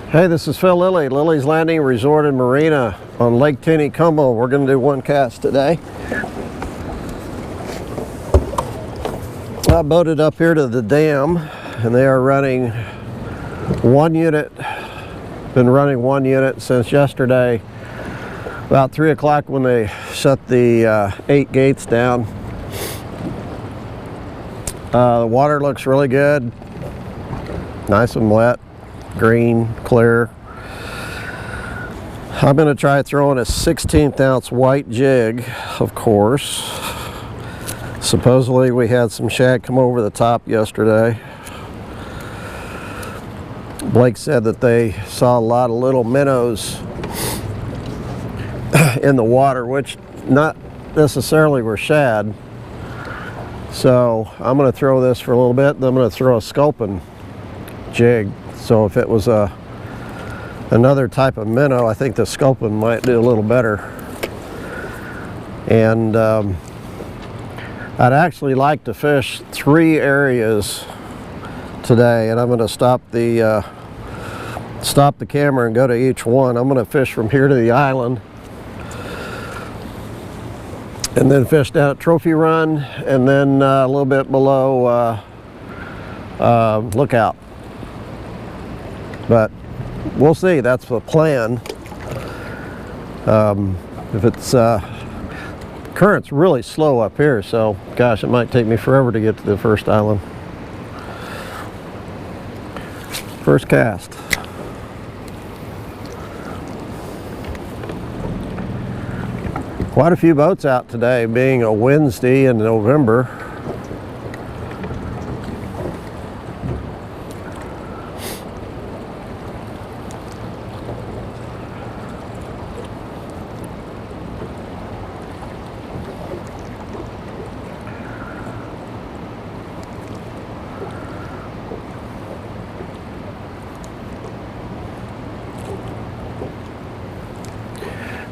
Hey, this is Phil Lilley, Lilleys Landing Resort and Marina on Lake Tinnicumbo. We're going to do one cast today. I boated up here to the dam, and they are running one unit. Been running one unit since yesterday, about 3 o'clock when they shut the 8 gates down. The water looks really good, nice and wet. Green, clear. I'm going to try throwing a 16th ounce white jig, of course. Supposedly we had some shad come over the top yesterday. Blake said that they saw a lot of little minnows in the water, which not necessarily were shad. So I'm going to throw this for a little bit, then I'm going to throw a sculpin jig. So if it was another type of minnow, I think the sculpin might do a little better. And I'd actually like to fish 3 areas today, and I'm going to stop the camera and go to each one. I'm going to fish from here to the island, and then fish down at Trophy Run, and then a little bit below Lookout. But we'll see. That's the plan. If it's current's really slow up here, so gosh, it might take me forever to get to the first island. First cast. Quite a few boats out today, being a Wednesday in November.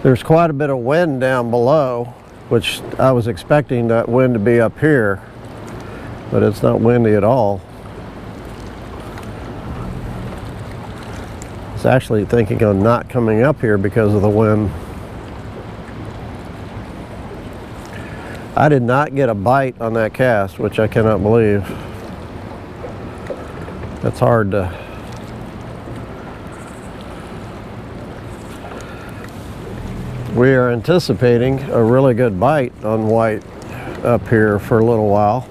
There's quite a bit of wind down below, which I was expecting that wind to be up here, but it's not windy at all. I was actually thinking of not coming up here because of the wind. I did not get a bite on that cast, which I cannot believe. That's hard to... We are anticipating a really good bite on white up here for a little while.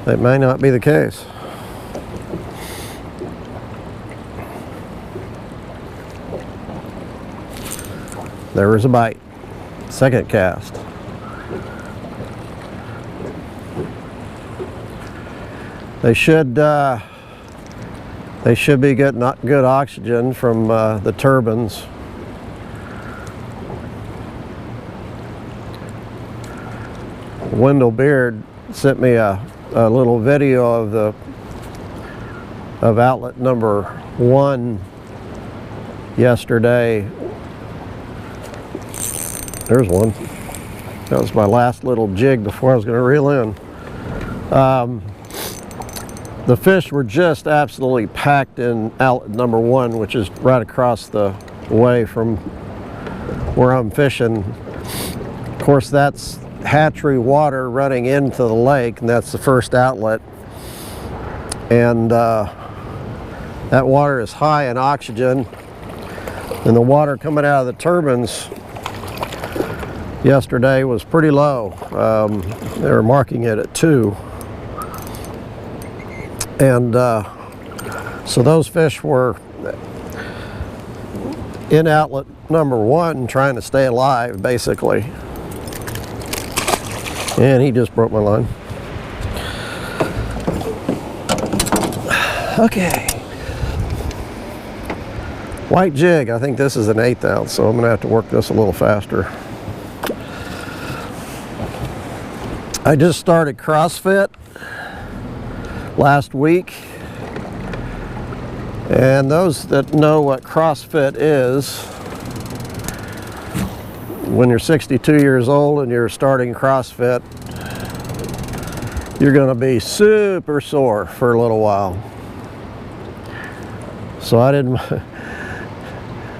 That may not be the case. There is a bite. Second cast. They should be getting good oxygen from the turbines. Wendell Beard sent me a little video of outlet number 1 yesterday. There's one. That was my last little jig before I was going to reel in. The fish were just absolutely packed in outlet number 1, which is right across the way from where I'm fishing. Of course, that's hatchery water running into the lake, and that's the first outlet, and that water is high in oxygen, and the water coming out of the turbines yesterday was pretty low. They were marking it at 2, and so those fish were in outlet number 1 trying to stay alive, basically. And he just broke my line. Okay. White jig. I think this is an 1/8 ounce, so I'm going to have to work this a little faster. I just started CrossFit last week. And those that know what CrossFit is, when you're 62 years old and you're starting CrossFit, you're going to be super sore for a little while. So I didn't,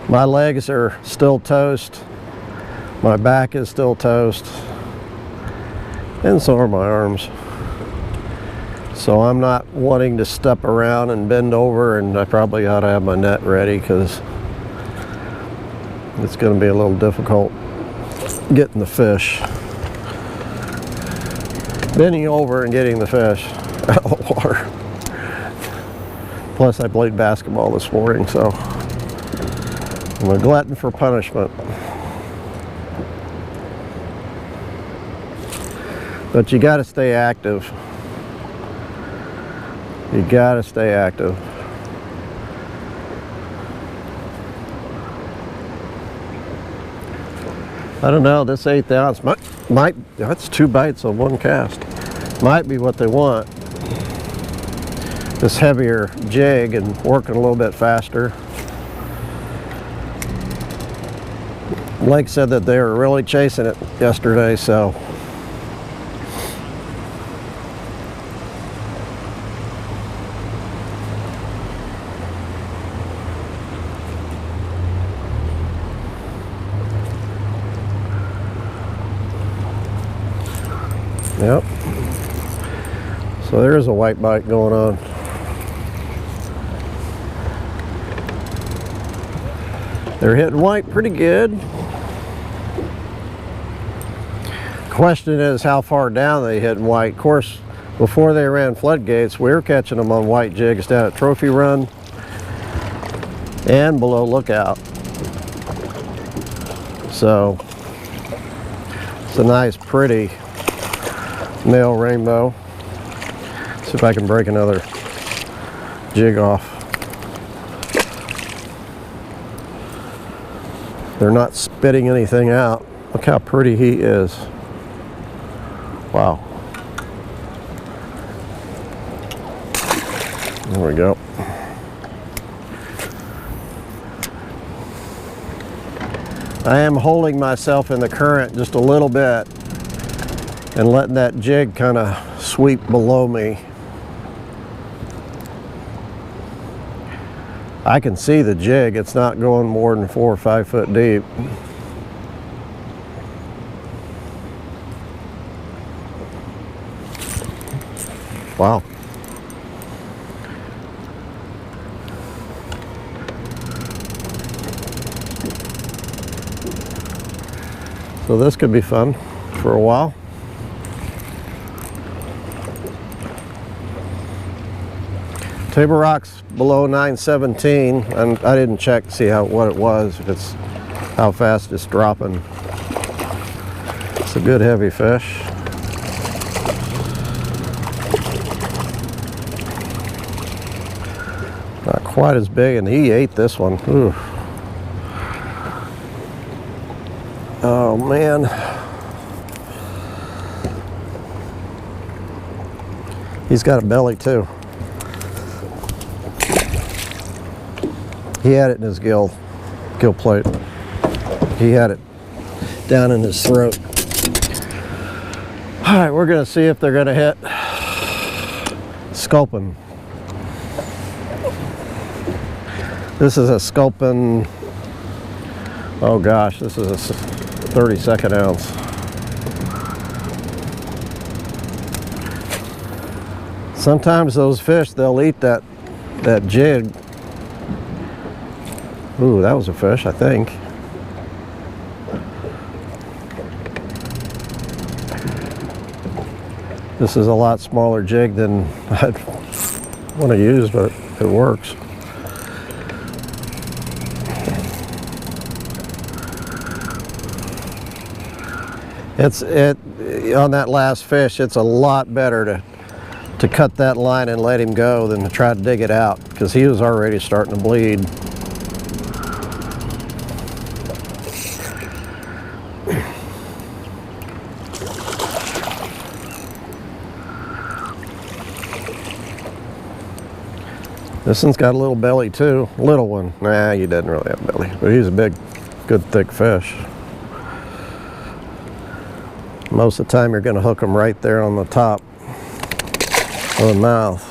my legs are still toast, my back is still toast, and so are my arms. So I'm not wanting to step around and bend over, and I probably ought to have my net ready because it's going to be a little difficult getting the fish. Bending over and getting the fish out of the water. Plus I played basketball this morning, so I'm a glutton for punishment. But you got to stay active. You got to stay active. I don't know, this 1/8 ounce might, that's 2 bites on one cast. Might be what they want. This heavier jig and working a little bit faster. Blake said that they were really chasing it yesterday, so. Yep. So there's a white bite going on. They're hitting white pretty good. Question is how far down they hit white. Of course, before they ran floodgates, we were catching them on white jigs down at Trophy Run and below Lookout. So it's a nice, pretty male rainbow. See if I can break another jig off. They're not spitting anything out. Look how pretty he is. Wow. There we go. I am holding myself in the current just a little bit and letting that jig kind of sweep below me. I can see the jig. It's not going more than 4 or 5 foot deep. Wow. So this could be fun for a while. Table Rock's below 917, and I didn't check to see what it was, if it's how fast it's dropping. It's a good heavy fish. Not quite as big, and he ate this one. Ooh. Oh man. He's got a belly too. He had it in his gill plate. He had it down in his throat. All right, we're gonna see if they're gonna hit sculpin. This is a sculpin, oh gosh, this is a 32nd ounce. Sometimes those fish, they'll eat that jig. Ooh, that was a fish, I think. This is a lot smaller jig than I'd want to use, but it works. On that last fish, it's a lot better to cut that line and let him go than to try to dig it out, because he was already starting to bleed. This one's got a little belly too, little one. Nah, he doesn't really have a belly, but he's a big, good thick fish. Most of the time you're going to hook them right there on the top of the mouth.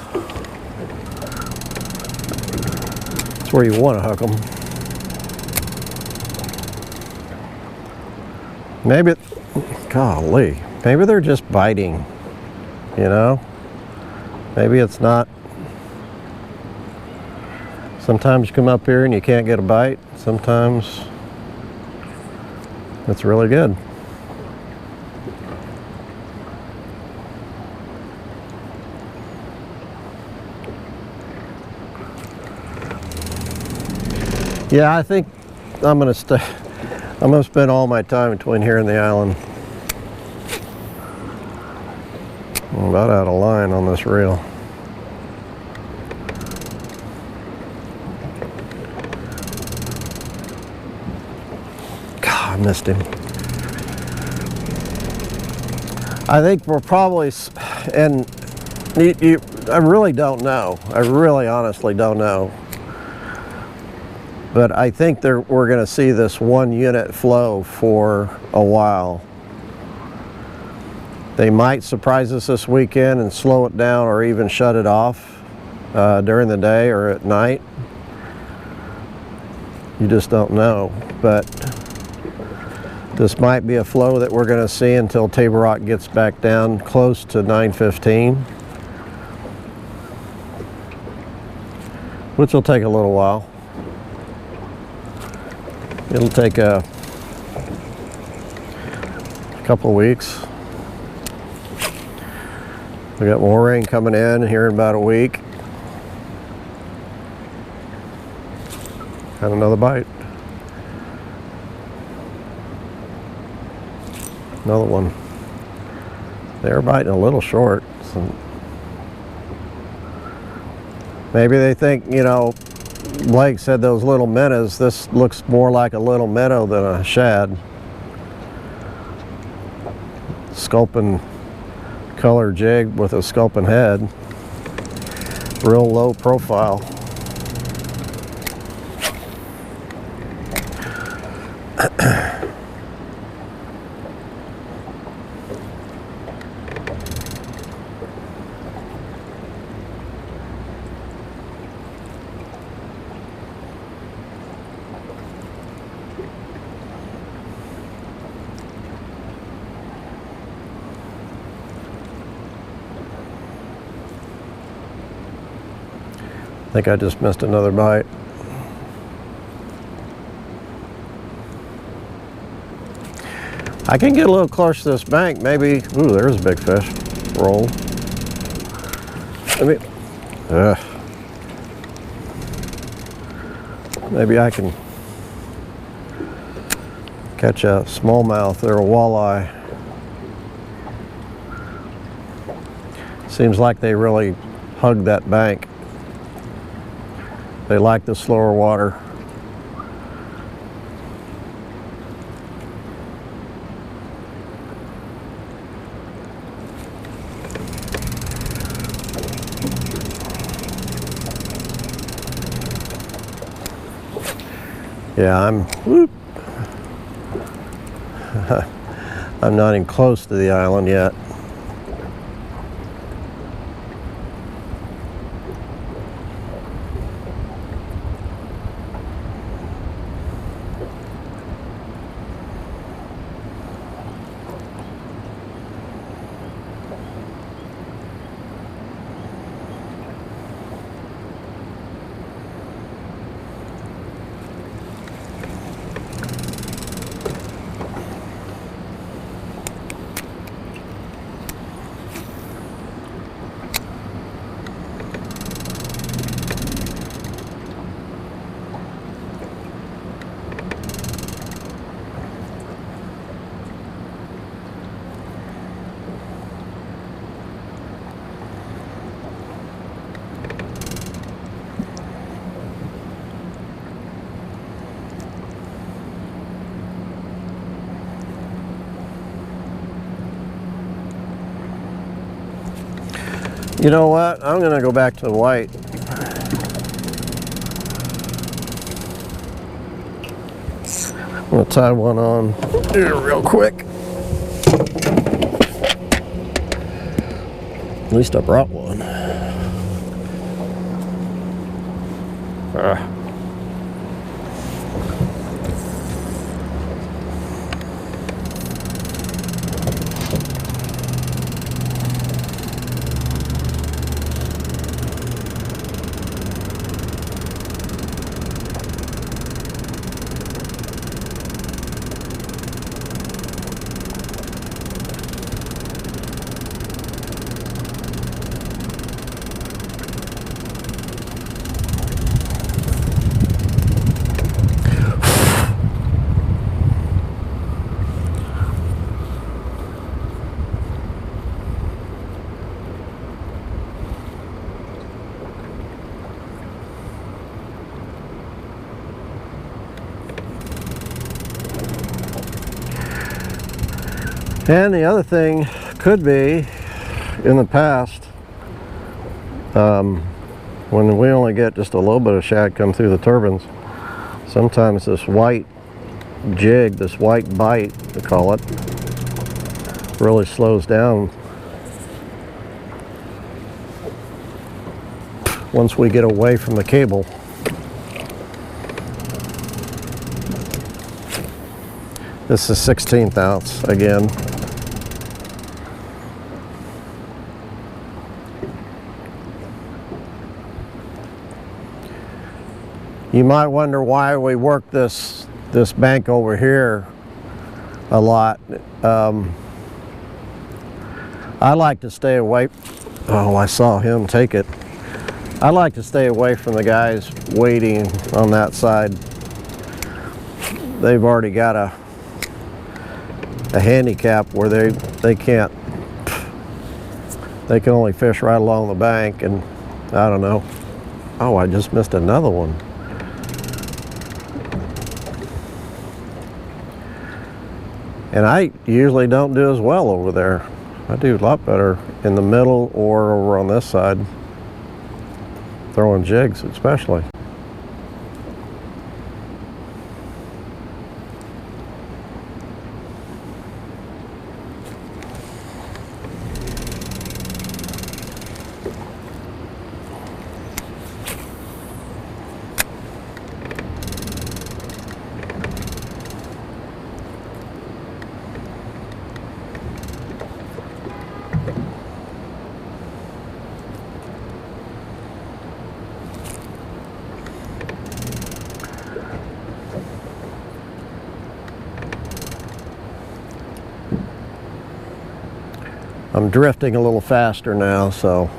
That's where you want to hook them. Maybe, golly, maybe they're just biting, you know? Maybe it's not. Sometimes you come up here and you can't get a bite. Sometimes it's really good. Yeah, I think I'm gonna spend all my time between here and the island. I'm about out of line on this reel. God, I missed him. I think we're probably, and I really don't know. I really honestly don't know. But I think we're going to see this one unit flow for a while. They might surprise us this weekend and slow it down or even shut it off during the day or at night. You just don't know. But this might be a flow that we're going to see until Table Rock gets back down close to 9:15, which will take a little while. It'll take a couple of weeks. We got more rain coming in here in about a week. Had another bite. Another one. They're biting a little short. So maybe they think, you know, Blake said those little minnows, this looks more like a little minnow than a shad. Sculpin color jig with a sculpin head. Real low profile. I think I just missed another bite. I can get a little close to this bank, maybe. Ooh, there's a big fish. Roll. Maybe I can catch a smallmouth or a walleye. Seems like they really hug that bank. They like the slower water. Yeah, I'm not even close to the island yet. You know what? I'm gonna go back to the white. I'm gonna tie one on here real quick. At least I brought one. And the other thing could be, in the past, when we only get just a little bit of shad come through the turbines, sometimes this white jig, this white bite, they call it, really slows down once we get away from the cable. This is 16th ounce again. You might wonder why we work this bank over here a lot. I like to stay away. Oh, I saw him take it. I like to stay away from the guys waiting on that side. They've already got a handicap where they can't. They can only fish right along the bank, and I don't know. Oh, I just missed another one. And I usually don't do as well over there. I do a lot better in the middle or over on this side, throwing jigs especially. I'm drifting a little faster now, so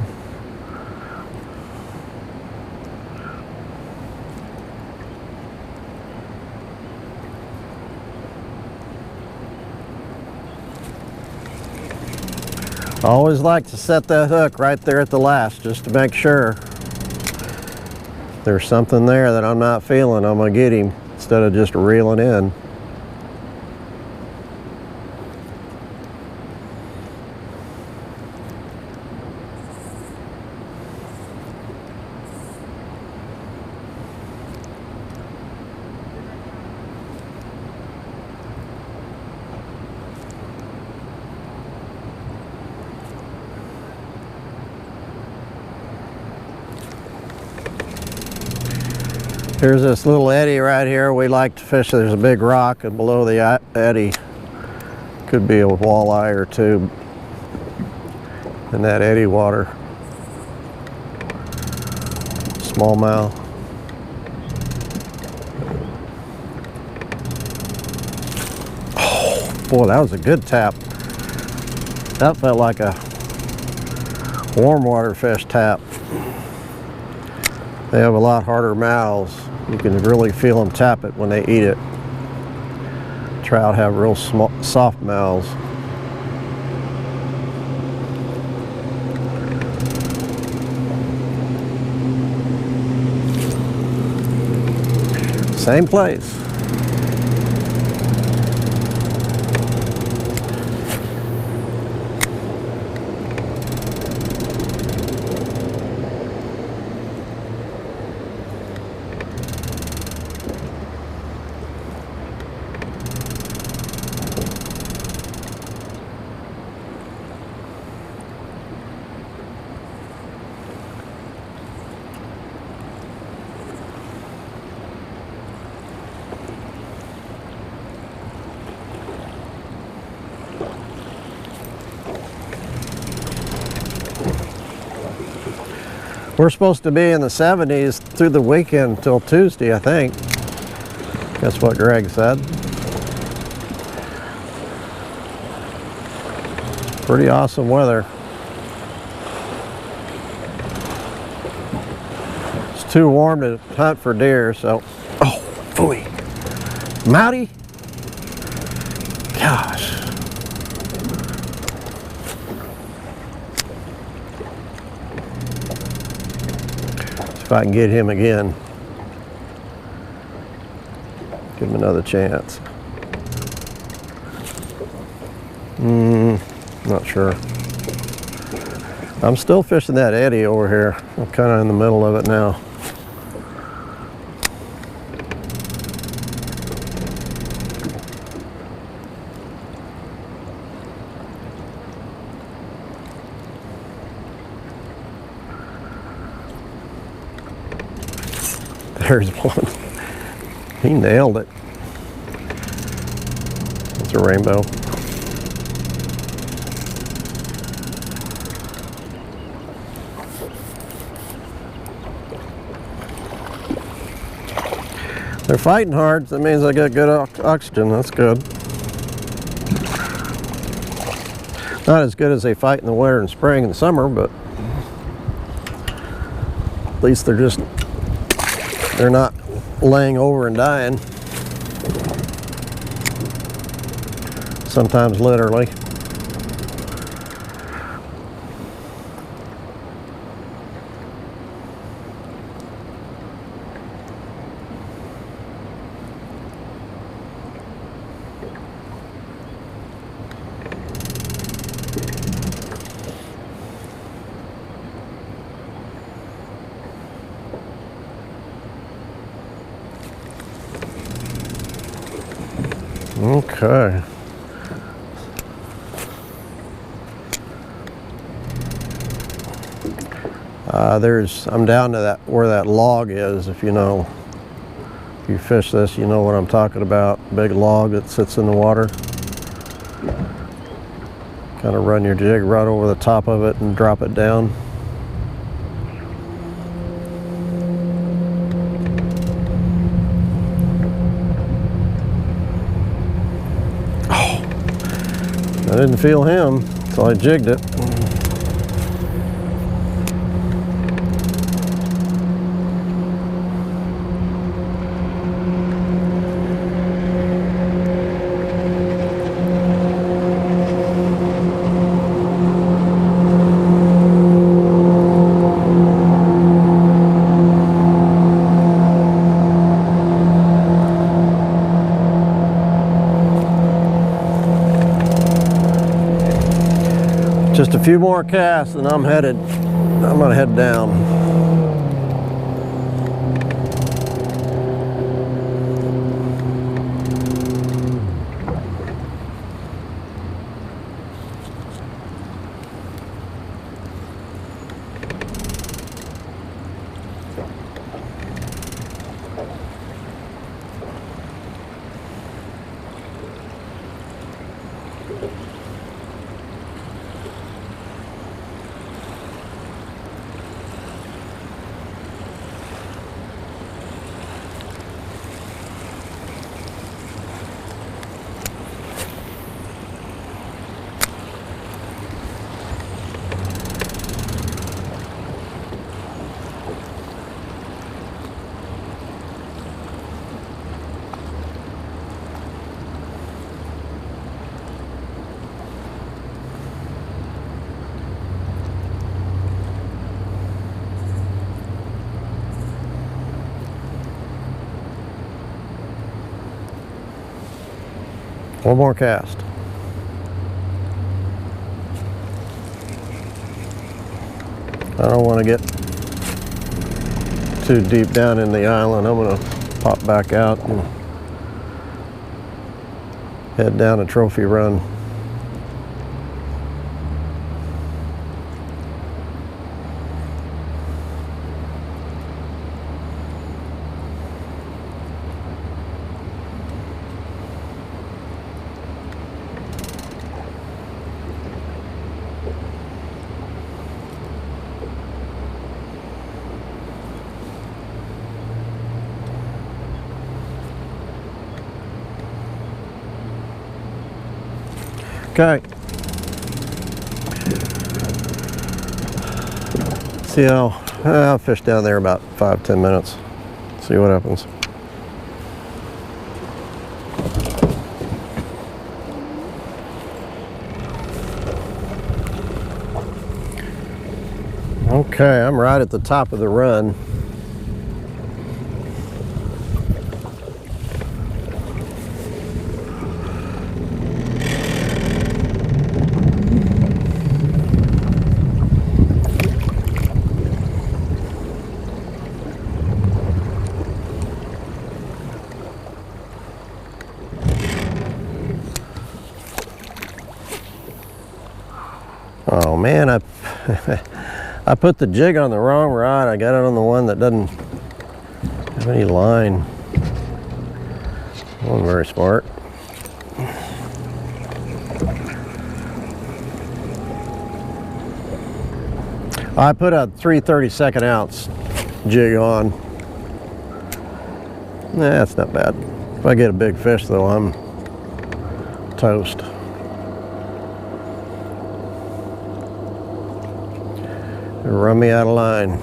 I always like to set that hook right there at the last, just to make sure there's something there that I'm not feeling. I'm gonna get him instead of just reeling in. Here's this little eddy right here. We like to fish. There's a big rock, and below the eddy could be a walleye or two in that eddy water. Smallmouth. Oh, boy, that was a good tap. That felt like a warm water fish tap. They have a lot harder mouths. You can really feel them tap it when they eat it. Trout have real small, soft mouths. Same place. We're supposed to be in the 70s through the weekend until Tuesday, I think. That's what Greg said. Pretty awesome weather. It's too warm to hunt for deer, so. Oh, phooey. Mouty? Gosh. If I can get him again, give him another chance. Not sure. I'm still fishing that eddy over here. I'm kind of in the middle of it now. There's one. He nailed it. It's a rainbow. They're fighting hard. That means I got good oxygen. That's good. Not as good as they fight in the winter and spring and summer, but at least they're not laying over and dying. Sometimes literally. Okay. I'm down to that where that log is. If you fish this, you know what I'm talking about. Big log that sits in the water. Kind of run your jig right over the top of it and drop it down. I didn't feel him, so I jigged it. Just a few more casts and I'm gonna head down. One more cast. I don't want to get too deep down in the island. I'm going to pop back out and head down a trophy run. Okay. See how I'll fish down there about 5-10 minutes. See what happens. Okay, I'm right at the top of the run. Oh man, I put the jig on the wrong rod. I got it on the one that doesn't have any line. Wasn't very smart. I put a 3/32 ounce jig on. Nah, that's not bad. If I get a big fish though, I'm toast. It'll run me out of line.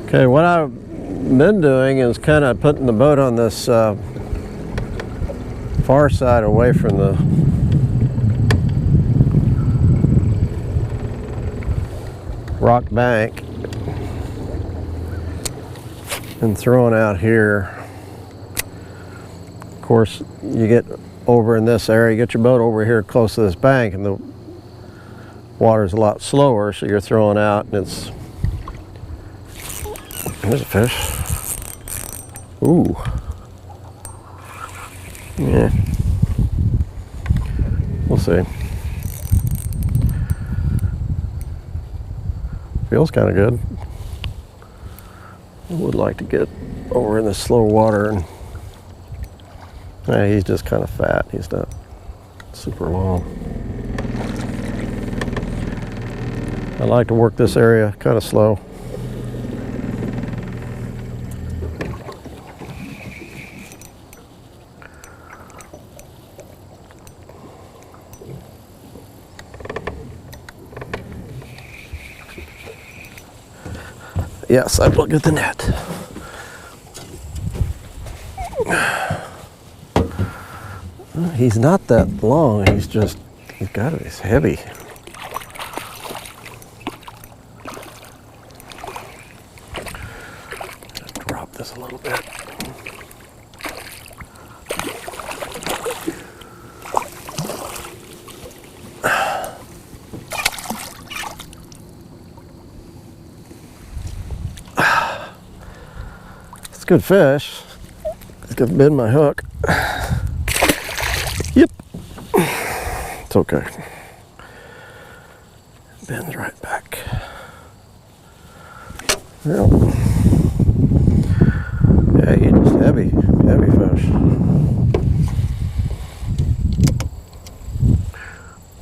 Okay, what I've been doing is kind of putting the boat on this far side away from the rock bank and throwing out here. Of course, you get over in this area, you get your boat over here close to this bank and the water's a lot slower, so you're throwing out and it's... There's a fish. Ooh. Yeah. We'll see. Feels kind of good. I would like to get over in this slow water and... he's just kind of fat. He's not super long. I like to work this area kind of slow. Yes, I will get the net. He's not that long, he's got it, he's heavy. Just drop this a little bit. Good fish. It's gonna bend my hook. Yep. It's okay. Bends right back. Well, yeah, he's just heavy fish.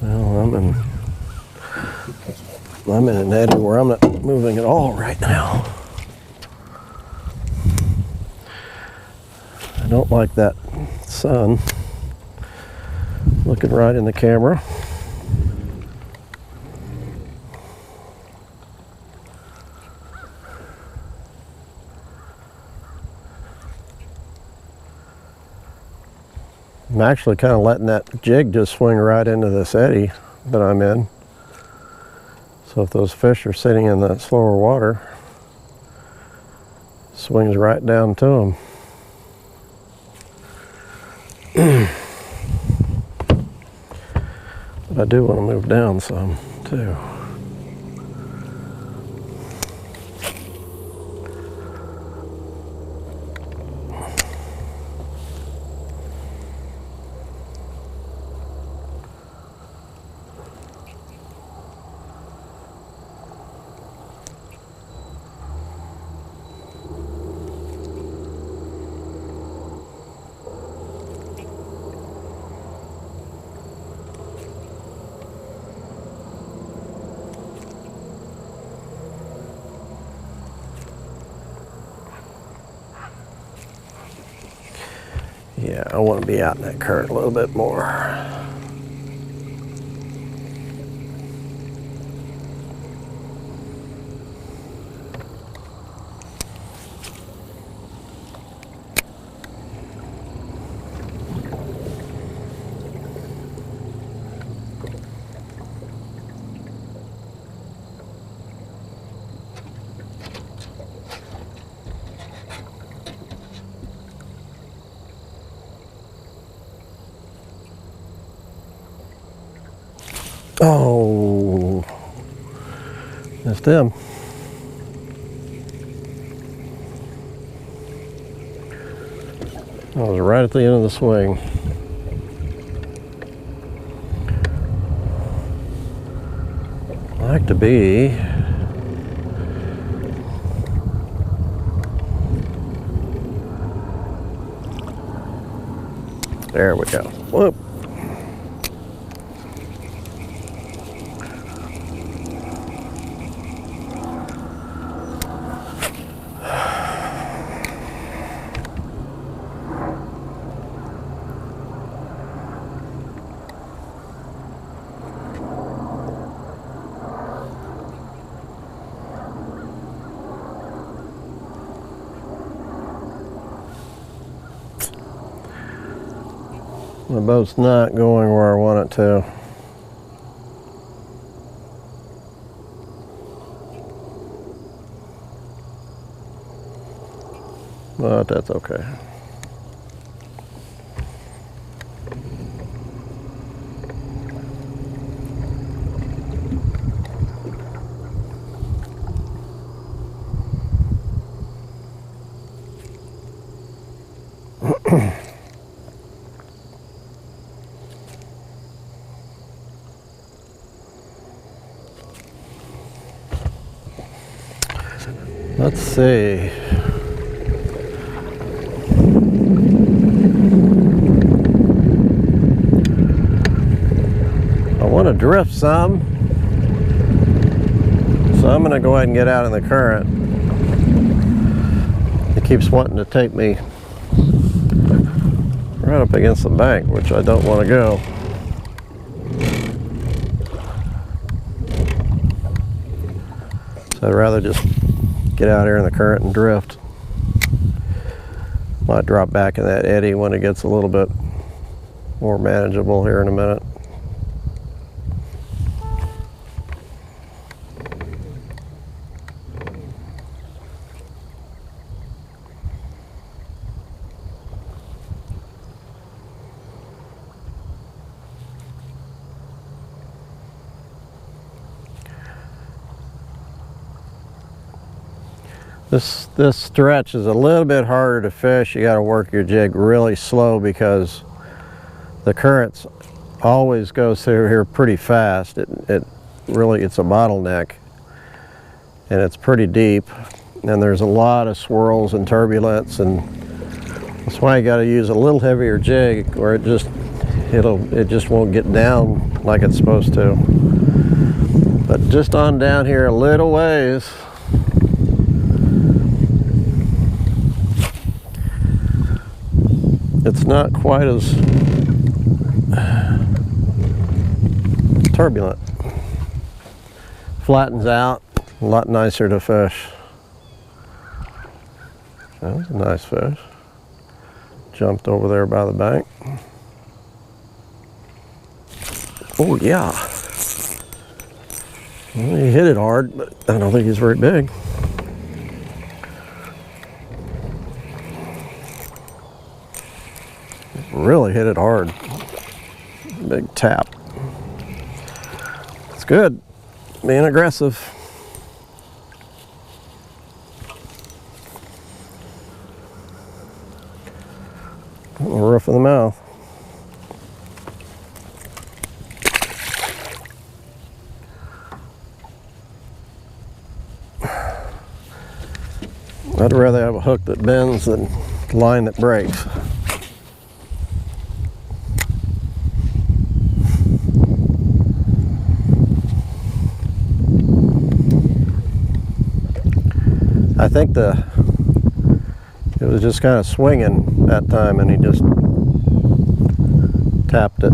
Well, I'm in an eddy where I'm not moving at all right now. I don't like that sun looking right in the camera. I'm actually kind of letting that jig just swing right into this eddy that I'm in. So if those fish are sitting in that slower water, it swings right down to them. But I do want to move down some too. Yeah, I want to be out in that current a little bit more. Oh, missed him. I was right at the end of the swing. Like to be. There we go. Whoop. The boat's not going where I want it to. But that's okay. Let's see. I want to drift some, so I'm going to go ahead and get out in the current. It keeps wanting to take me right up against the bank, which I don't want to go. So I'd rather just get out here in the current and drift. Might drop back in that eddy when it gets a little bit more manageable here in a minute. This stretch is a little bit harder to fish. You got to work your jig really slow because the currents always goes through here pretty fast. It's a bottleneck, and it's pretty deep, and there's a lot of swirls and turbulence, and that's why you got to use a little heavier jig, or it just won't get down like it's supposed to. But just on down here a little ways, it's not quite as turbulent. Flattens out, a lot nicer to fish. That was a nice fish. Jumped over there by the bank. Oh yeah. Well, he hit it hard, but I don't think he's very big. Really hit it hard. Big tap. It's good. Being aggressive. Roof of the mouth. I'd rather have a hook that bends than a line that breaks. I think it was just kind of swinging that time, and he just tapped it.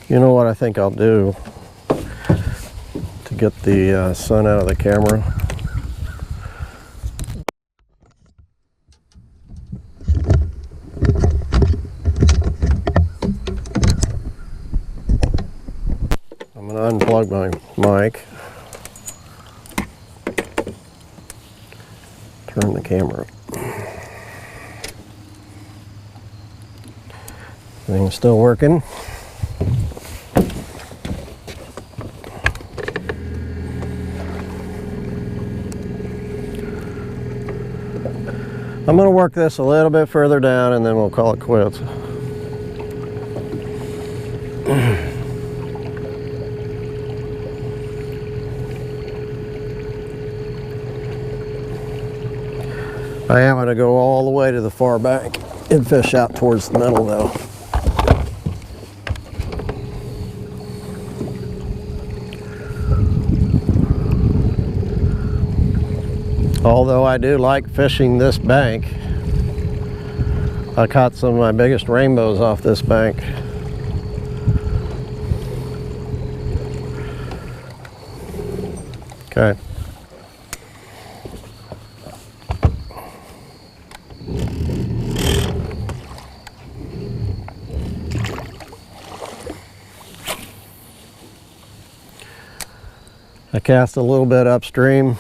You know what I think I'll do to get the sun out of the camera? unplug my mic. Turn the camera up. Everything's still working. I'm going to work this a little bit further down and then we'll call it quits. I am going to go all the way to the far bank and fish out towards the middle though. Although I do like fishing this bank, I caught some of my biggest rainbows off this bank. Okay. I cast a little bit upstream.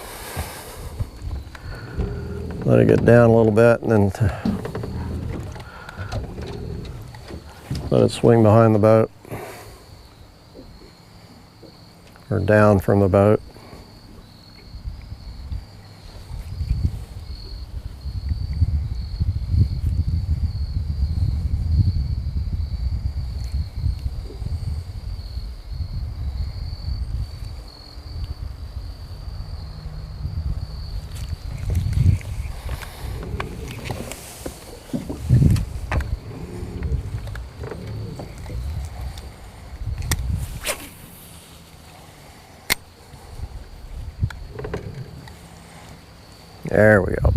Let it get down a little bit and then let it swing behind the boat or down from the boat. There we go.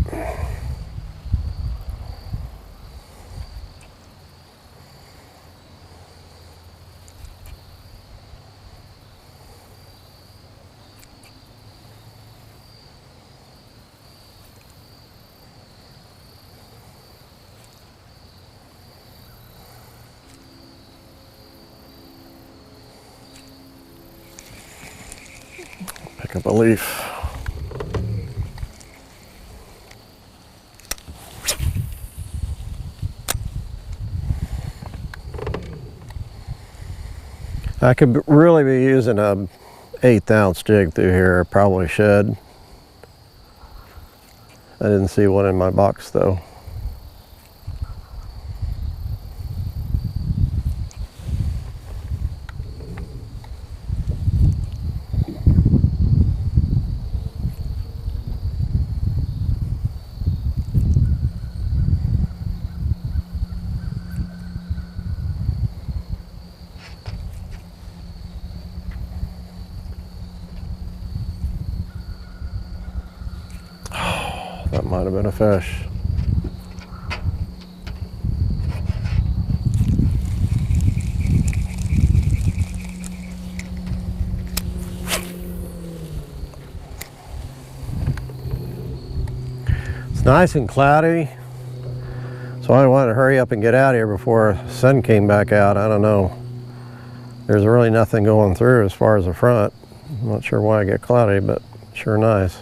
Pick up a leaf. I could really be using a 1/8 ounce jig through here. I probably should. I didn't see one in my box though. That might have been a fish. It's nice and cloudy, so I wanted to hurry up and get out of here before the sun came back out. I don't know. There's really nothing going through as far as the front. I'm not sure why I get cloudy, but sure nice.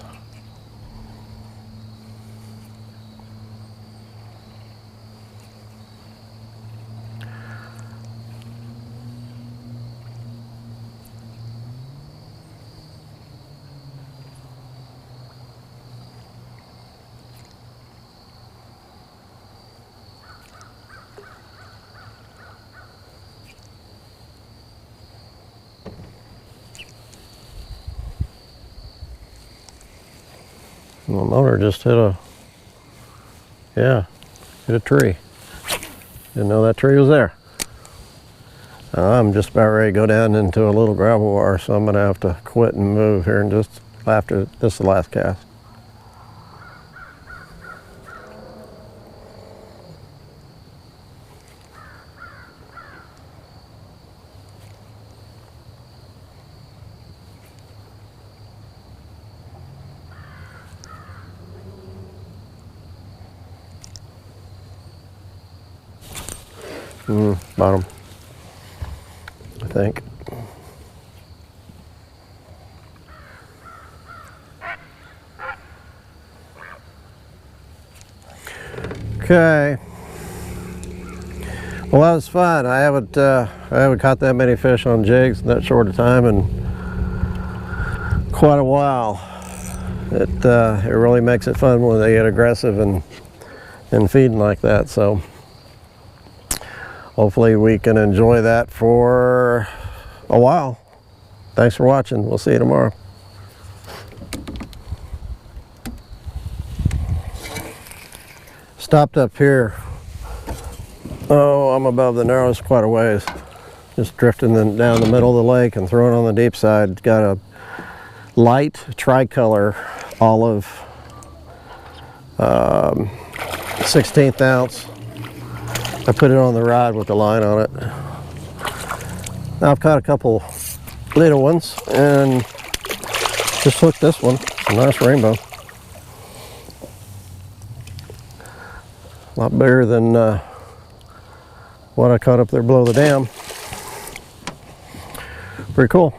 My motor just hit a tree. Didn't know that tree was there. I'm just about ready to go down into a little gravel bar, so I'm gonna have to quit and move here and just after this is the last cast. Bottom, I think. Okay. Well, that was fun. I haven't caught that many fish on jigs in that short a time in quite a while. It really makes it fun when they get aggressive and feeding like that. So hopefully we can enjoy that for a while. Thanks for watching. We'll see you tomorrow. Stopped up here. Oh, I'm above the narrows quite a ways. Just drifting down the middle of the lake and throwing on the deep side. It's got a light tricolor olive 16th ounce. I put it on the rod with the line on it. Now I've caught a couple little ones and just hooked this one. It's a nice rainbow. A lot bigger than what I caught up there below the dam. Pretty cool.